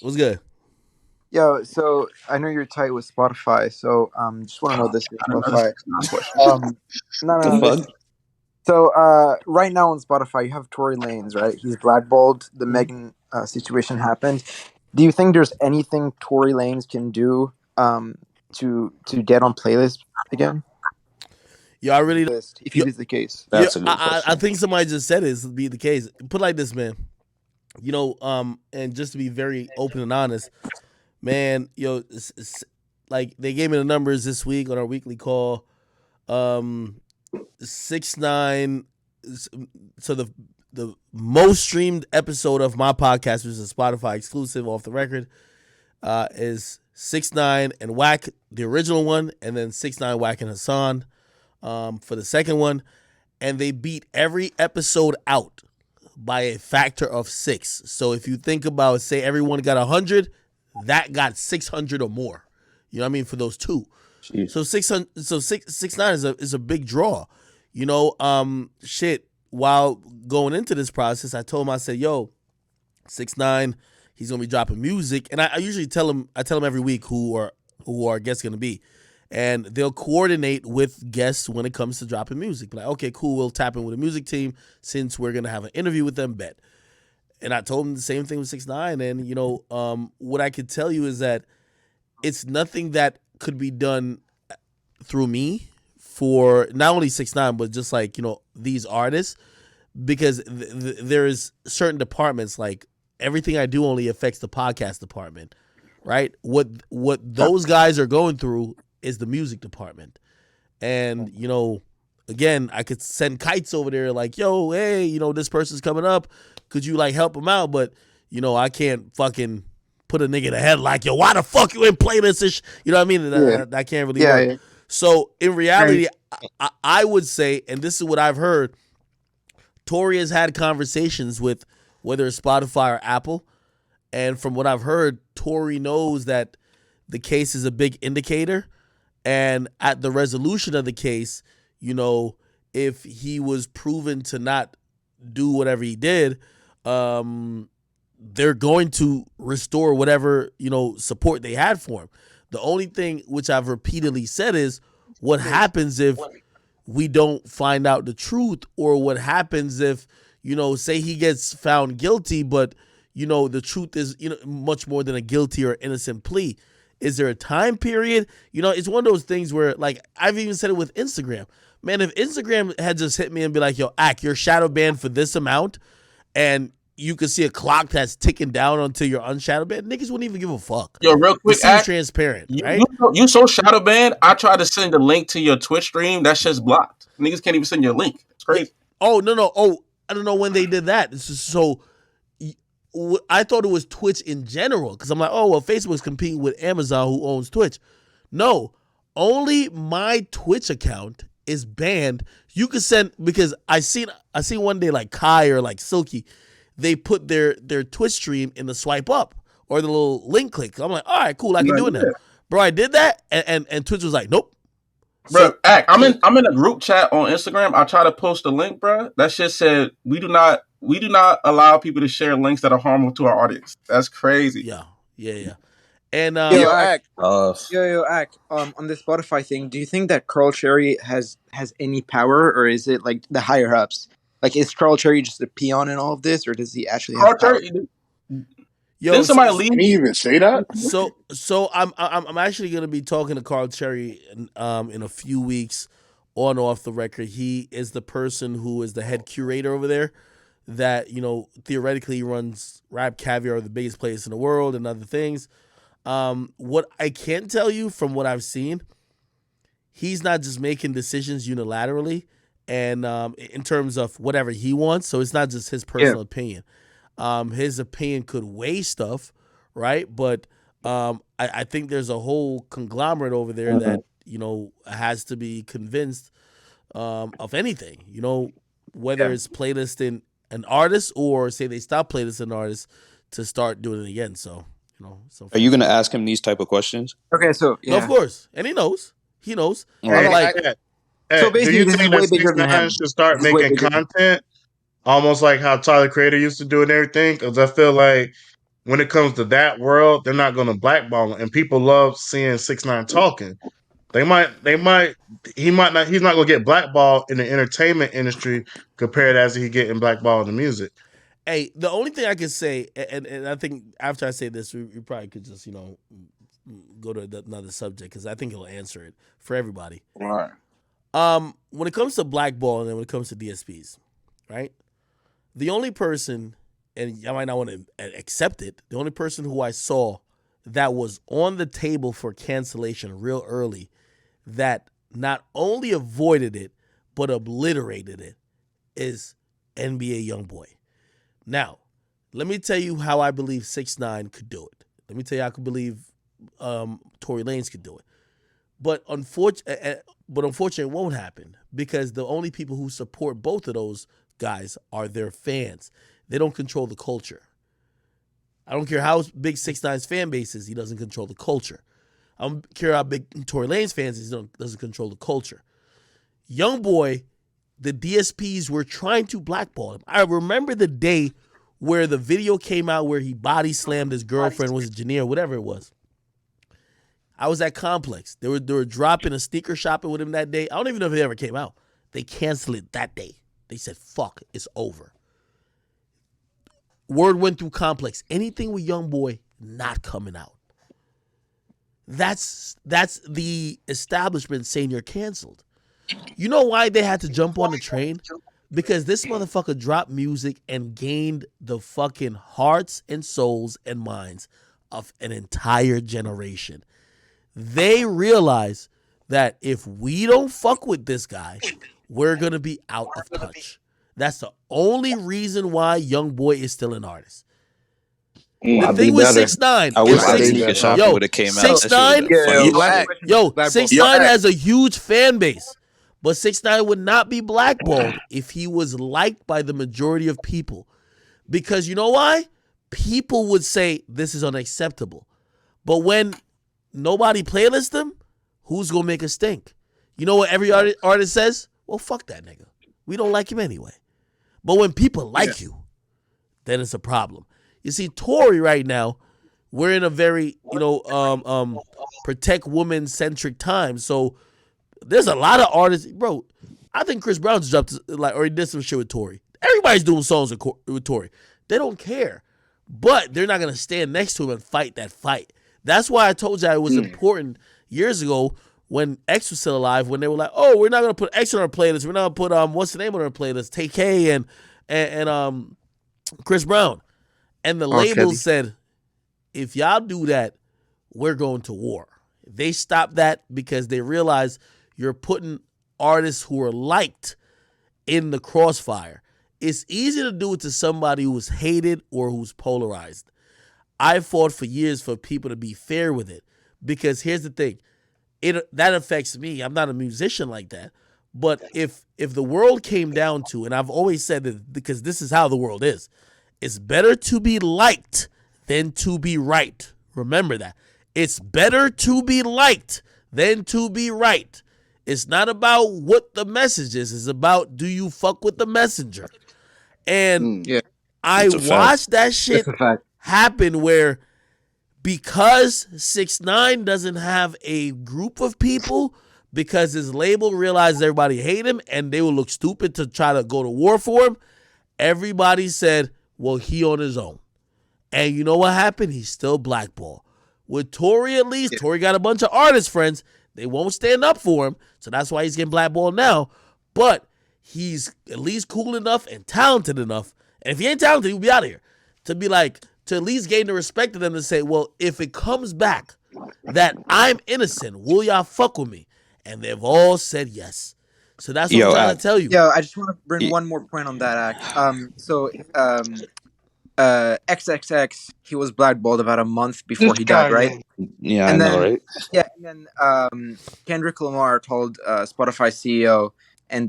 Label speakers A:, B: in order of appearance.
A: What's good?
B: Yo, so I know you're tight with Spotify, so just want to know this with
C: That's
B: Spotify.
C: not a question.
B: No,
D: The
B: no,
D: fuck?
B: listen. So right now on Spotify, you have Tory Lanez, right? He's blackballed. The
A: Mhm.
B: Megan situation happened. Do you think there's anything Tory Lanez can do to get on playlist again?
A: Yo, I really,
B: If
A: yo,
B: it is the case.
D: That's a good
A: I
D: question.
A: think somebody just said it. This would be the case. Put it like this, man. And just to be very open and honest, man, like they gave me the numbers this week on our weekly call. Um, 6ix9ine. So the most streamed episode of my podcast, which is a Spotify exclusive, off the record, is 6ix9ine and Whack, the original one, and then 6ix9ine, Whack, and Hassan for the second one. And they beat every episode out by a factor of 6. So if you think about, say, everyone got 100, that got 600 or more. You know what I mean? For those two.
D: Jeez.
A: So 600, so 6ix9ine is a big draw. Shit. While going into this process, I told him, I said, "Yo, 6ix9ine, he's gonna be dropping music," and I usually tell him, every week who our guests gonna be, and they'll coordinate with guests when it comes to dropping music. Like, okay, cool, we'll tap in with a music team since we're gonna have an interview with them. Bet. And I told him the same thing with 6ix9ine, and what I could tell you is that it's nothing that could be done through me for not only 6ix9ine but just like these artists, because there is certain departments, like everything I do only affects the podcast department, right? What those guys are going through is the music department. And again, I could send kites over there like, "Yo, hey, this person's coming up, could you like help them out?" But I can't fucking put a nigga in the head like, "Yo, why the fuck you ain't play this ish?" You know what I mean?
B: Yeah,
A: That can't really
B: yeah,
A: work.
B: yeah.
A: So in
B: Right.
A: reality, I would say, and this is what I've heard, Tory has had conversations with whether it's Spotify or Apple, and from what I've heard, Tory knows that the case is a big indicator, and at the resolution of the case, if he was proven to not do whatever he did, um, they're going to restore whatever support they had for him. The only thing which I've repeatedly said is, what happens if we don't find out the truth, or what happens if say he gets found guilty, but the truth is much more than a guilty or innocent plea. Is there a time period? It's one of those things where, like, I've even said it with Instagram. Man, if Instagram had just hit me and be like, "Yo, you're shadow banned for this amount," and you could see a clock that's ticking down until you're unshadow banned, niggas wouldn't even give a fuck.
C: Yo, real
A: It
C: quick,
A: seems
C: Act.
A: transparent,
C: You,
A: right?
C: you you so shadow banned. I tried to send a link to your Twitch stream. That shit's blocked. Niggas can't even send you a link. It's
A: Yeah.
C: crazy.
A: Oh, no, no. Oh, I don't know when they did that. So I thought it was Twitch in general, because I'm like, oh well, Facebook's competing with Amazon, who owns Twitch. No, only my Twitch account is banned. You can send, because I seen one day, like Kai or like Silky, they put their Twitch stream in the swipe up or the little link click. I'm like, all right, cool, I can do it now, bro. I did that, and Twitch was like, nope.
C: Bro,
A: So
C: Act. I'm in a group chat on Instagram. I try to post a link, bro. That shit said we do not allow people to share links that are harmful to our audience. That's crazy.
A: yeah, yeah, yeah. And
B: Yo, Act.
D: Uh,
B: Act. On the Spotify thing, do you think that Carl Cherry has any power, or is it like the higher ups? Like, is Carl Cherry just a peon in all of this, or does he actually have power?
C: Carter,
A: yo,
C: didn't somebody leave?
E: Can he even say that?
A: So I'm actually gonna be talking to Carl Cherry in a few weeks, on off the record. He is the person who is the head curator over there, that theoretically runs Rap Caviar, the biggest place in the world, and other things. What I can tell you from what I've seen, he's not just making decisions unilaterally, and in terms of whatever he wants. So it's not just his personal opinion. His opinion could weigh stuff, right? But I think there's a whole conglomerate over there that has to be convinced of anything. Whether
B: Yeah.
A: it's playlisting an artist, or say they stop playlisting an artist to start doing it again. So so.
D: are you gonna ask him these type of questions?
B: Okay, so
A: No, of
B: yeah.
A: course, and he knows. He knows.
D: All
B: Hey,
A: I'm
D: right.
A: like,
B: So
E: Do
B: basically,
E: you
B: this is
E: think
B: way
E: that
B: bigger
E: Six
B: than
E: Nine
B: him.
E: should start
B: This is way
E: making
B: bigger than him.
E: content, almost like how Tyler Creator used to do and everything? Because I feel like when it comes to that world, they're not going to blackball him. And people love seeing 6ix9ine talking. He's not going to get blackballed in the entertainment industry compared as he getting blackballed in the music.
A: Hey, the only thing I can say, and I think after I say this, we probably could just, go to another subject because I think he'll answer it for everybody.
C: Right.
A: When it comes to blackball and when it comes to DSPs, right? The only person, and I might not want to accept it, the only person who I saw that was on the table for cancellation real early that not only avoided it, but obliterated it is NBA Youngboy. Now, let me tell you how I believe 6ix9ine could do it. Let me tell you how I could believe Tory Lanez could do it. But unfortunately, it won't happen because the only people who support both of those guys are their fans. They don't control the culture. I don't care how big 6ix9ine's fan base is, he doesn't control the culture. I don't care how big Tory Lanez fans is, he doesn't control the culture. Youngboy, the DSPs were trying to blackball him. I remember the day where the video came out where he body slammed his girlfriend, was it Janine or whatever it was. I was at Complex. They were dropping a sneaker shopping with him that day. I don't even know if it ever came out. They canceled it that day. They said, fuck, it's over. Word went through Complex. Anything with Youngboy, not coming out. That's the establishment saying you're canceled. You know why they had to jump on the train? Because this motherfucker dropped music and gained the fucking hearts and souls and minds of an entire generation. They realize that if we don't fuck with this guy, we're going to be out of touch. That's the only reason why Youngboy is still an artist. The thing with 6ix9ine,
D: I wish that sneaker shopping would have came out.
A: 6ix9ine,
B: Yo,
A: 6ix9ine has a huge fan base, but 6ix9ine would not be blackballed if he was liked by the majority of people, because you know why? People would say this is unacceptable, but when nobody playlists him, who's gonna make a stink? You know what every artist says? Well, fuck that nigga. We don't like him anyway. But when people like you, then it's a problem. You see, Tory right now, we're in a very, protect women-centric time. So there's a lot of artists. Bro, I think Chris Brown's dropped, or he did some shit with Tory. Everybody's doing songs with Tory. They don't care. But they're not going to stand next to him and fight that fight. That's why I told you it was important years ago when X was still alive, when they were like, oh, we're not going to put X on our playlist. We're not going to put, what's the name on our playlist? TK and Chris Brown. And the label said, if y'all do that, we're going to war. They stopped that because they realized you're putting artists who are liked in the crossfire. It's easy to do it to somebody who's hated or who's polarized. I fought for years for people to be fair with it because here's the thing. That affects me. I'm not a musician like that. But if the world came down to, and I've always said that because this is how the world is, it's better to be liked than to be right. Remember that. It's better to be liked than to be right. It's not about what the message is. It's about, do you fuck with the messenger? And I watched that shit happen where because 6ix9ine doesn't have a group of people, because his label realized everybody hate him and they will look stupid to try to go to war for him, everybody said, well, he on his own. And you know what happened? He's still blackballed. With Tory, at least, Tory got a bunch of artist friends. They won't stand up for him, so that's why he's getting blackballed now. But he's at least cool enough and talented enough. And if he ain't talented, he'll be out of here. To be like, to at least gain the respect of them to say, well, if it comes back that I'm innocent, will y'all fuck with me? And they've all said yes. So that's what I'm trying to tell you.
B: Yo, I just want to bring one more point on that act. XXX, he was blackballed about a month before he died, right?
D: Yeah, and I know, right?
B: Yeah, and then Kendrick Lamar told Spotify CEO